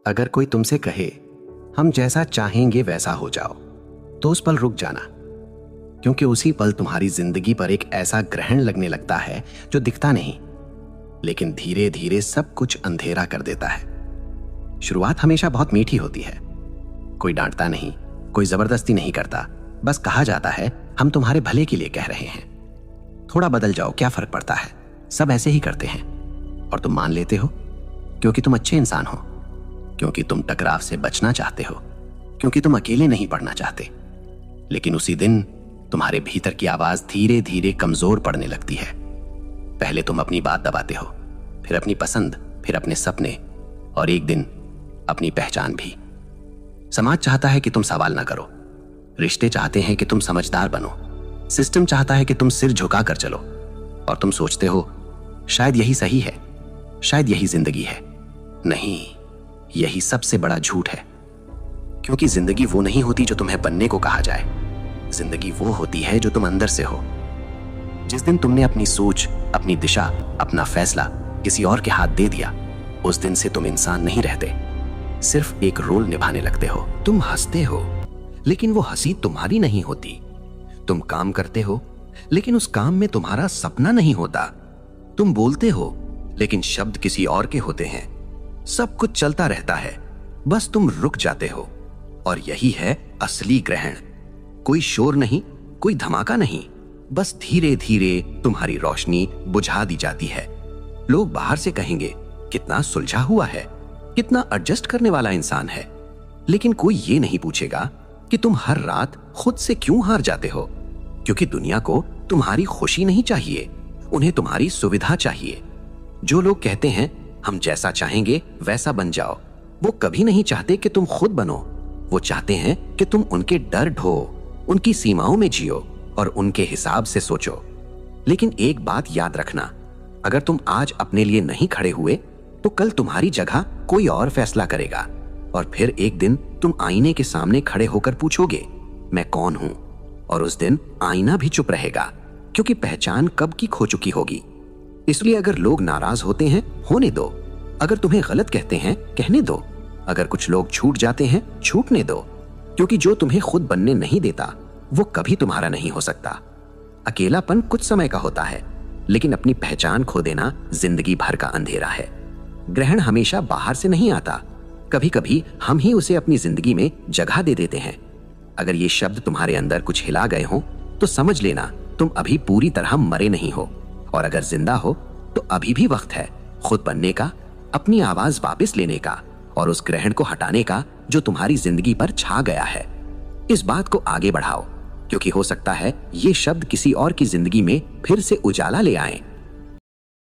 अगर कोई तुमसे कहे हम जैसा चाहेंगे वैसा हो जाओ, तो उस पल रुक जाना, क्योंकि उसी पल तुम्हारी जिंदगी पर एक ऐसा ग्रहण लगने लगता है जो दिखता नहीं, लेकिन धीरे धीरे सब कुछ अंधेरा कर देता है। शुरुआत हमेशा बहुत मीठी होती है। कोई डांटता नहीं, कोई जबरदस्ती नहीं करता, बस कहा जाता है हम तुम्हारे भले के लिए कह रहे हैं, थोड़ा बदल जाओ, क्या फर्क पड़ता है, सब ऐसे ही करते हैं। और तुम मान लेते हो, क्योंकि तुम अच्छे इंसान हो, क्योंकि तुम टकराव से बचना चाहते हो, क्योंकि तुम अकेले नहीं पड़ना चाहते। लेकिन उसी दिन तुम्हारे भीतर की आवाज धीरे धीरे कमजोर पड़ने लगती है। पहले तुम अपनी बात दबाते हो, फिर अपनी पसंद, फिर अपने सपने, और एक दिन अपनी पहचान भी। समाज चाहता है कि तुम सवाल ना करो, रिश्ते चाहते हैं कि तुम समझदार बनो, सिस्टम चाहता है कि तुम सिर झुका कर चलो, और तुम सोचते हो शायद यही सही है, शायद यही जिंदगी है। नहीं, यही सबसे बड़ा झूठ है, क्योंकि जिंदगी वो नहीं होती जो तुम्हें बनने को कहा जाए। जिंदगी वो होती है जो तुम अंदर से हो। जिस दिन तुमने अपनी सोच, अपनी दिशा, अपना फैसला किसी और के हाथ दे दिया, उस दिन से तुम इंसान नहीं रहते, सिर्फ एक रोल निभाने लगते हो। तुम हंसते हो, लेकिन वो हंसी तुम्हारी नहीं होती। तुम काम करते हो, लेकिन उस काम में तुम्हारा सपना नहीं होता। तुम बोलते हो, लेकिन शब्द किसी और के होते हैं। सब कुछ चलता रहता है, बस तुम रुक जाते हो। और यही है असली ग्रहण। कोई शोर नहीं, कोई धमाका नहीं, बस धीरे धीरे तुम्हारी रोशनी बुझा दी जाती है। लोग बाहर से कहेंगे कितना सुलझा हुआ है, कितना एडजस्ट करने वाला इंसान है, लेकिन कोई ये नहीं पूछेगा कि तुम हर रात खुद से क्यों हार जाते हो। क्योंकि दुनिया को तुम्हारी खुशी नहीं चाहिए, उन्हें तुम्हारी सुविधा चाहिए। जो लोग कहते हैं हम जैसा चाहेंगे वैसा बन जाओ, वो कभी नहीं चाहते कि तुम खुद बनो। वो चाहते हैं कि तुम उनके डर ढो, उनकी सीमाओं में जियो और उनके हिसाब से सोचो। लेकिन एक बात याद रखना, अगर तुम आज अपने लिए नहीं खड़े हुए तो कल तुम्हारी जगह कोई और फैसला करेगा। और फिर एक दिन तुम आईने के सामने खड़े होकर पूछोगे मैं कौन हूं, और उस दिन आईना भी चुप रहेगा, क्योंकि पहचान कब की खो चुकी होगी। इसलिए अगर लोग नाराज होते हैं, होने दो। अगर तुम्हें गलत कहते हैं, कहने दो। अगर कुछ लोग छूट जाते हैं, छूटने दो, क्योंकि जो तुम्हें खुद बनने नहीं देता वो कभी तुम्हारा नहीं हो सकता। अकेलापन कुछ समय का होता है, लेकिन अपनी पहचान खो देना जिंदगी भर का अंधेरा है। ग्रहण हमेशा बाहर से नहीं आता, कभी कभी हम ही उसे अपनी जिंदगी में जगह दे देते हैं। अगर ये शब्द तुम्हारे अंदर कुछ हिला गए हो तो समझ लेना तुम अभी पूरी तरह मरे नहीं हो, और अगर जिंदा हो तो अभी भी वक्त है खुद बनने का, अपनी आवाज वापस लेने का, और उस ग्रहण को हटाने का जो तुम्हारी जिंदगी पर छा गया है। इस बात को आगे बढ़ाओ, क्योंकि हो सकता है ये शब्द किसी और की जिंदगी में फिर से उजाला ले आए।